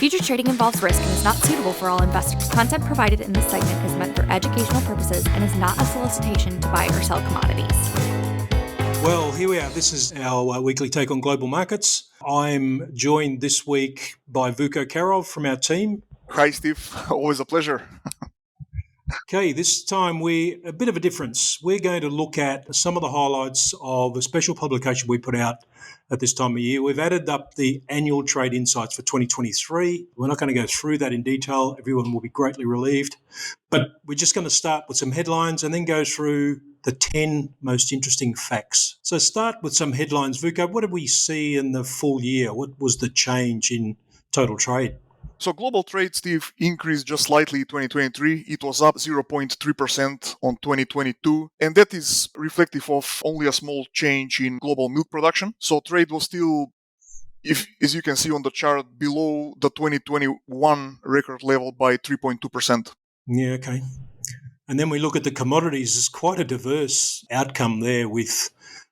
Futures trading involves risk and is not suitable for all investors. Content provided in this segment is meant for educational purposes and is not a solicitation to buy or sell commodities. Well, here we are. This is our weekly take on global markets. I'm joined this week by Vuko Karov from our team. Hi, Steve. Always a pleasure. Okay, this time we're a bit of a difference. We're going to look at some of the highlights of a special publication we put out at this time of year. We've added up the annual trade insights for 2023. We're not going to go through that in detail. Everyone will be greatly relieved. But we're just going to start with some headlines and then go through the 10 most interesting facts. So start with some headlines. Vuko, what did we see in the full year? What was the change in total trade? So global trade, Steve, increased just slightly in 2023. It was up 0.3% on 2022. And that is reflective of only a small change in global milk production. So trade was still, as you can see on the chart, below the 2021 record level by 3.2%. Yeah, okay. And then we look at the commodities. There's quite a diverse outcome there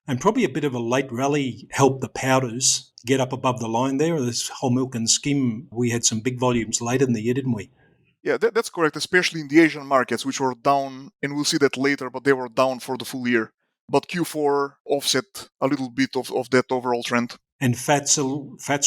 and probably a bit of a late rally helped the powders get up above the line there. This whole milk and skim, we had some big volumes later in the year, didn't we? Yeah, that's correct, especially in the Asian markets, which were down, and we'll see that later, but they were down for the full year. But Q4 offset a little bit of that overall trend. And fat's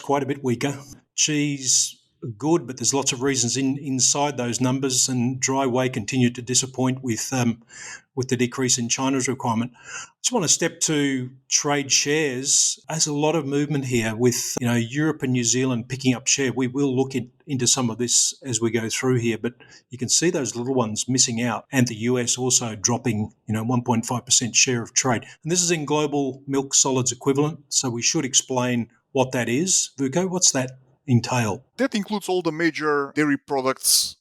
quite a bit weaker. Cheese, good, but there's lots of reasons inside those numbers, and dry whey continued to disappoint with the decrease in China's requirement. I just want to step to trade shares. There's a lot of movement here with Europe and New Zealand picking up share. We will look into some of this as we go through here, but you can see those little ones missing out, and the US also dropping 1.5% share of trade. And this is in global milk solids equivalent, so we should explain what that is. Vuko, what's that entail? That includes all the major dairy products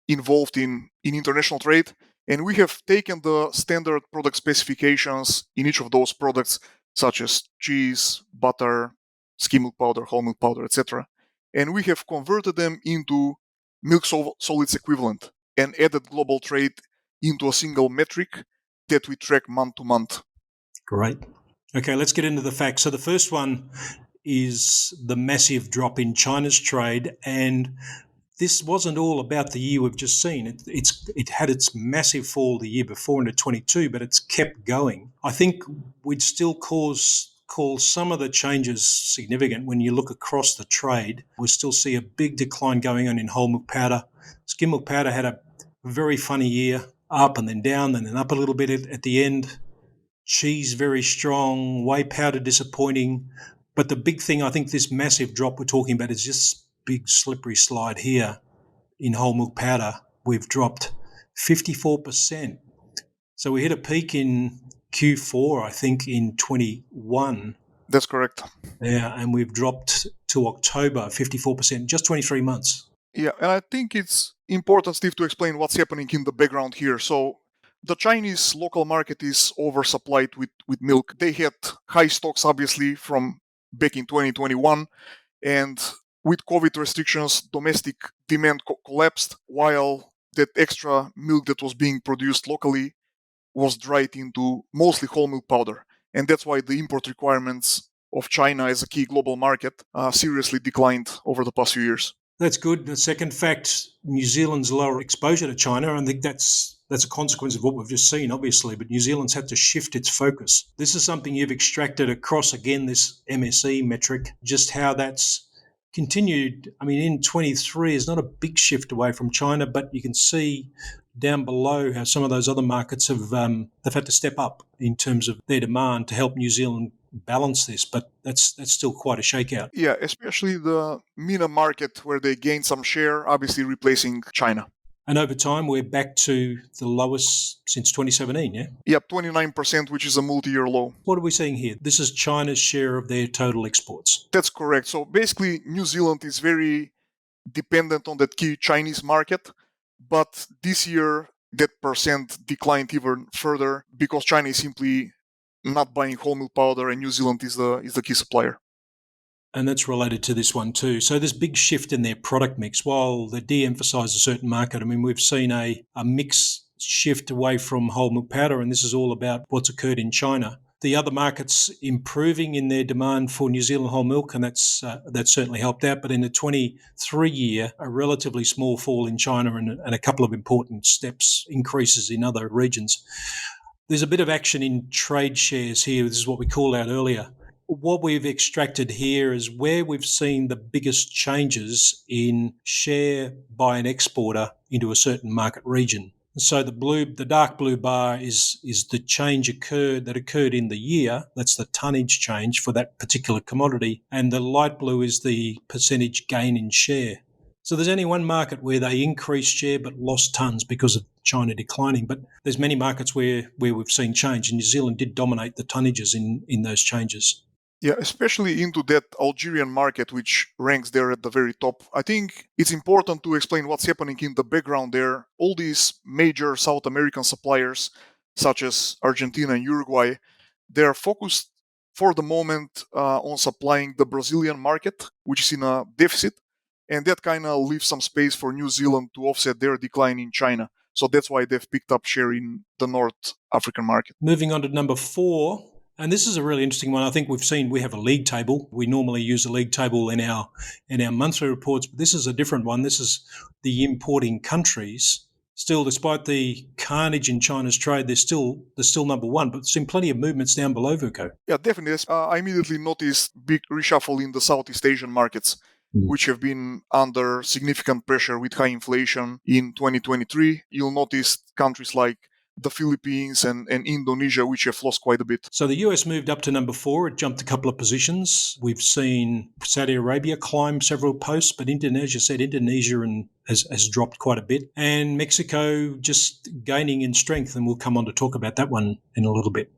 involved in international trade. And we have taken the standard product specifications in each of those products, such as cheese, butter, skim milk powder, whole milk powder, etc. And we have converted them into milk solids equivalent and added global trade into a single metric that we track month to month. Great. Okay, let's get into the facts. So the first one is the massive drop in China's trade, and this wasn't all about the year we've just seen. It had its massive fall the year before into 22, but it's kept going. I think we'd still call some of the changes significant when you look across the trade. We still see a big decline going on in whole milk powder. Skim milk powder had a very funny year, up and then down and then up a little bit at the end. Cheese very strong, whey powder disappointing. But the big thing, I think this massive drop we're talking about is just big slippery slide here in whole milk powder. We've dropped 54%. So we hit a peak in Q4, I think, in 21. That's correct. Yeah, and we've dropped to October 54%, just 23 months. Yeah, and I think it's important, Steve, to explain what's happening in the background here. So the Chinese local market is oversupplied with milk. They had high stocks, obviously, from back in 2021, and with COVID restrictions, domestic demand collapsed, while that extra milk that was being produced locally was dried into mostly whole milk powder. And that's why the import requirements of China as a key global market seriously declined over the past few years. That's good. The second fact, New Zealand's lower exposure to China, I think that's a consequence of what we've just seen, obviously, but New Zealand's had to shift its focus. This is something you've extracted across, again, this MSE metric, just how that's continued. I mean, in 23 is not a big shift away from China, but you can see down below how some of those other markets have they've had to step up in terms of their demand to help New Zealand balance this, but that's still quite a shakeout. Yeah, especially the MENA market where they gained some share, obviously replacing China. And over time, we're back to the lowest since 2017, yeah? Yep, 29%, which is a multi-year low. What are we seeing here? This is China's share of their total exports. That's correct. So basically, New Zealand is very dependent on that key Chinese market, but this year, that percent declined even further because China is simply not buying whole milk powder and New Zealand is the key supplier. And that's related to this one too. So this big shift in their product mix, while they de-emphasise a certain market, I mean, we've seen a mix shift away from whole milk powder, and this is all about what's occurred in China. the other markets improving in their demand for New Zealand whole milk, and that's certainly helped out. But in the 23 year, a relatively small fall in China and a couple of important increases in other regions. There's a bit of action in trade shares here. This is what we called out earlier. What we've extracted here is where we've seen the biggest changes in share by an exporter into a certain market region. So the dark blue bar is the change that occurred in the year. That's the tonnage change for that particular commodity. And the light blue is the percentage gain in share. So there's only one market where they increased share but lost tons because of China declining. But there's many markets where we've seen change, and New Zealand did dominate the tonnages in those changes. Yeah, especially into that Algerian market, which ranks there at the very top. I think it's important to explain what's happening in the background there. All these major South American suppliers, such as Argentina and Uruguay, they're focused for the moment on supplying the Brazilian market, which is in a deficit. And that kind of leaves some space for New Zealand to offset their decline in China. So that's why they've picked up share in the North African market. Moving on to number 4. And this is a really interesting one. I think we have a league table. We normally use a league table in our monthly reports, but this is a different one. This is the importing countries. Still, despite the carnage in China's trade, they're still number 1, but there's been plenty of movements down below, Vuko. Yeah, definitely. I immediately noticed big reshuffle in the Southeast Asian markets, which have been under significant pressure with high inflation in 2023. You'll notice countries like the Philippines and Indonesia, which have lost quite a bit. So the US moved up to number 4. It jumped a couple of positions. We've seen Saudi Arabia climb several posts, but Indonesia has dropped quite a bit. And Mexico just gaining in strength, and we'll come on to talk about that one in a little bit.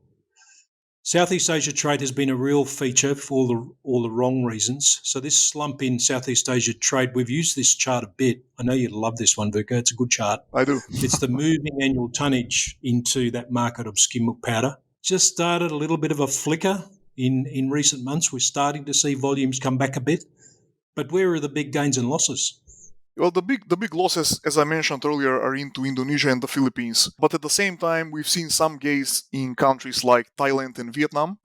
Southeast Asia trade has been a real feature for all the wrong reasons. So this slump in Southeast Asia trade, we've used this chart a bit. I know you'd love this one, Vuko. It's a good chart. I do. It's the moving annual tonnage into that market of skim milk powder. Just started a little bit of a flicker in recent months. We're starting to see volumes come back a bit. But where are the big gains and losses? Well, the big losses, as I mentioned earlier, are into Indonesia and the Philippines. But at the same time, we've seen some gains in countries like Thailand and Vietnam.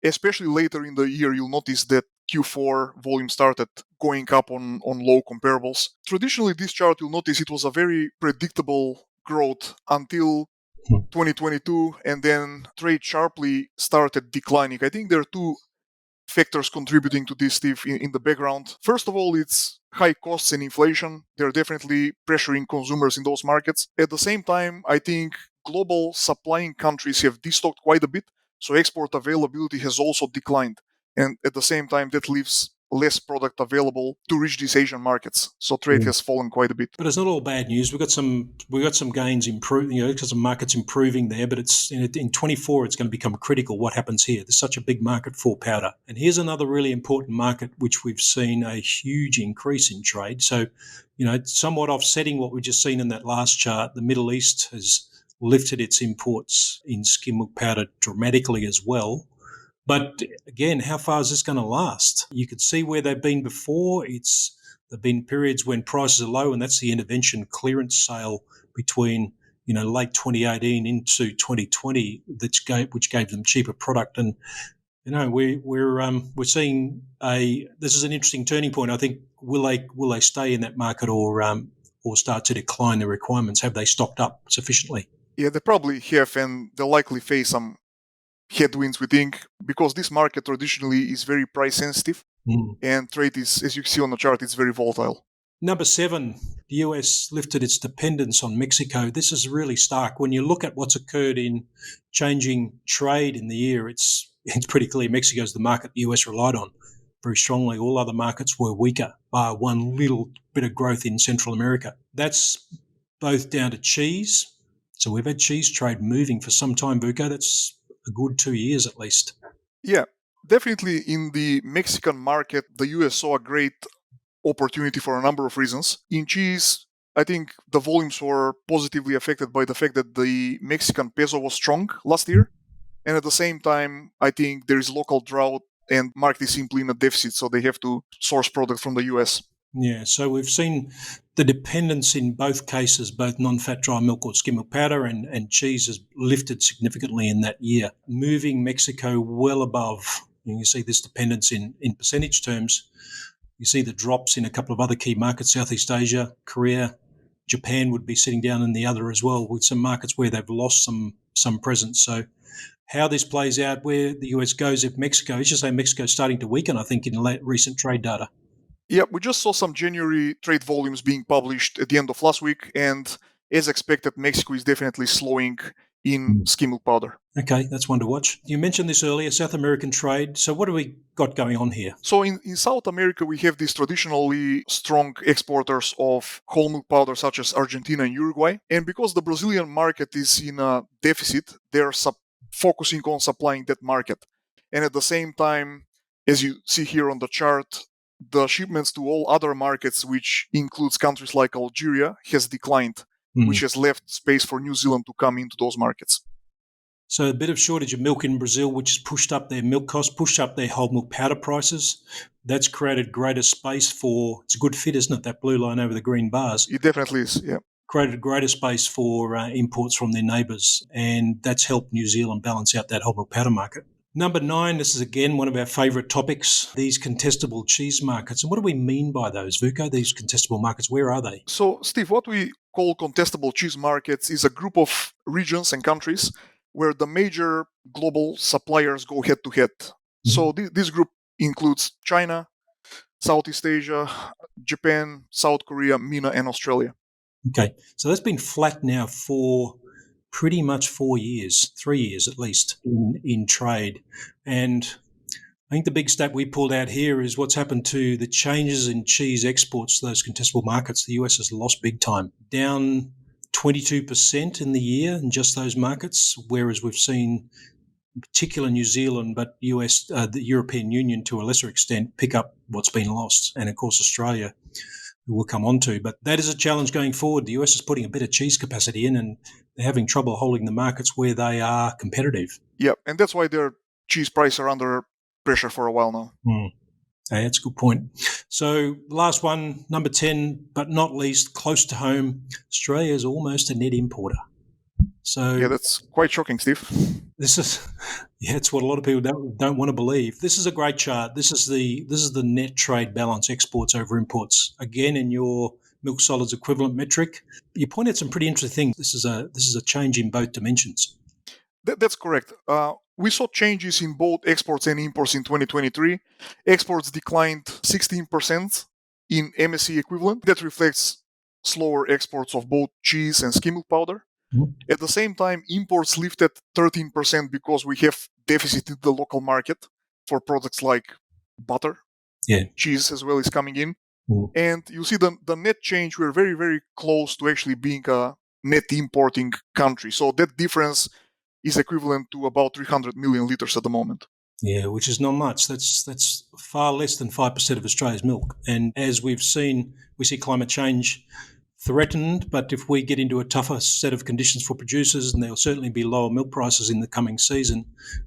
Especially later in the year, you'll notice that Q4 volume started going up on low comparables. Traditionally, this chart, you'll notice it was a very predictable growth until 2022, and then trade sharply started declining. I think there are two factors contributing to this, Steve, in the background. First of all, it's high costs and inflation. They're definitely pressuring consumers in those markets. At the same time, I think global supplying countries have destocked quite a bit, so export availability has also declined. And at the same time, that leaves less product available to reach these Asian markets. So trade has fallen quite a bit. But it's not all bad news. We've got some gains improving, because some markets improving there. But it's in 24, it's going to become critical what happens here. There's such a big market for powder. And here's another really important market which we've seen a huge increase in trade. So, somewhat offsetting what we've just seen in that last chart, the Middle East has lifted its imports in skim milk powder dramatically as well. But again, how far is this going to last? You could see where they've been before. There've been periods when prices are low, and that's the intervention clearance sale between late 2018 into 2020, which gave them cheaper product. And we're seeing this is an interesting turning point. I think will they stay in that market or start to decline their requirements? Have they stocked up sufficiently? Yeah, they probably have, and they'll likely face some headwinds, we think, because this market traditionally is very price sensitive, and trade is, as you see on the chart, it's very volatile. Number 7, the US lifted its dependence on Mexico. This is really stark. When you look at what's occurred in changing trade in the year, it's pretty clear Mexico's the market the US relied on very strongly. All other markets were weaker, bar one little bit of growth in Central America. That's both down to cheese. So we've had cheese trade moving for some time, Vuko. That's a good 2 years at least. Yeah, definitely in the Mexican market, the US saw a great opportunity for a number of reasons. In cheese, I think the volumes were positively affected by the fact that the Mexican peso was strong last year. And at the same time, I think there is local drought and market is simply in a deficit, so they have to source product from the US. Yeah, so we've seen the dependence in both cases, both non-fat dry milk or skim milk powder and cheese has lifted significantly in that year, moving Mexico well above. You see this dependence in percentage terms. You see the drops in a couple of other key markets, Southeast Asia, Korea, Japan would be sitting down in the other as well, with some markets where they've lost some presence. So how this plays out, where the US goes if Mexico, it's just say Mexico's starting to weaken, I think, in recent trade data. Yeah, we just saw some January trade volumes being published at the end of last week, and as expected, Mexico is definitely slowing in skim milk powder. Okay, that's one to watch. You mentioned this earlier, South American trade. So what do we got going on here? So in South America, we have these traditionally strong exporters of whole milk powder, such as Argentina and Uruguay. And because the Brazilian market is in a deficit, they're focusing on supplying that market. And at the same time, as you see here on the chart, the shipments to all other markets, which includes countries like Algeria, has declined, which has left space for New Zealand to come into those markets. So a bit of shortage of milk in Brazil, which has pushed up their milk costs, pushed up their whole milk powder prices. That's created greater space for, it's a good fit, isn't it, that blue line over the green bars? It definitely is, yeah. Created greater space for imports from their neighbours, and that's helped New Zealand balance out that whole milk powder market. Number 9, this is again one of our favourite topics, these contestable cheese markets. And what do we mean by those, Vuko, these contestable markets? Where are they? So, Steve, what we call contestable cheese markets is a group of regions and countries where the major global suppliers go head-to-head. Mm-hmm. So this group includes China, Southeast Asia, Japan, South Korea, MENA, and Australia. Okay, so that's been flat now for pretty much 4 years, 3 years at least, in trade. And I think the big stat we pulled out here is what's happened to the changes in cheese exports to those contestable markets. The US has lost big time, down 22% in the year in just those markets, whereas we've seen, in particular New Zealand, but the European Union to a lesser extent, pick up what's been lost. And of course, Australia, who we'll come on to. But that is a challenge going forward. The US is putting a bit of cheese capacity in, and they're having trouble holding the markets where they are competitive. Yeah, and that's why their cheese prices are under pressure for a while now. Hey, that's a good point. So last one, number 10, but not least, close to home, Australia is almost a net importer. So yeah, that's quite shocking, Steve. This is, it's what a lot of people don't want to believe. This is a great chart. This is the net trade balance, exports over imports. Again, in your milk solids equivalent metric, you point out some pretty interesting things. This is a change in both dimensions. That's correct. We saw changes in both exports and imports in 2023. Exports declined 16% in MSC equivalent. That reflects slower exports of both cheese and skim milk powder. Mm-hmm. At the same time, imports lifted 13% because we have deficit in the local market for products like butter. Yeah. Cheese as well is coming in. Mm-hmm. And you see the net change, we're very, very close to actually being a net importing country. So that difference is equivalent to about 300 million litres at the moment. Yeah, which is not much. That's far less than 5% of Australia's milk. And as we've seen, we see climate change threatened, but if we get into a tougher set of conditions for producers, and there'll certainly be lower milk prices in the coming season,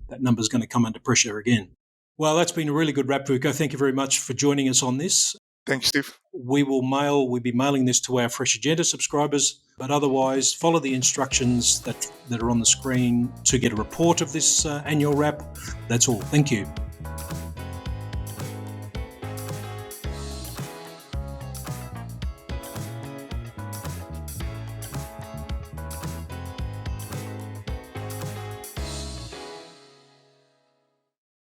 that number's going to come under pressure again. Well, that's been a really good wrap, Vuko. Thank you very much for joining us on this. Thanks, Steve. We'll be mailing this to our Fresh Agenda subscribers, but otherwise follow the instructions that are on the screen to get a report of this annual wrap. That's all. Thank you.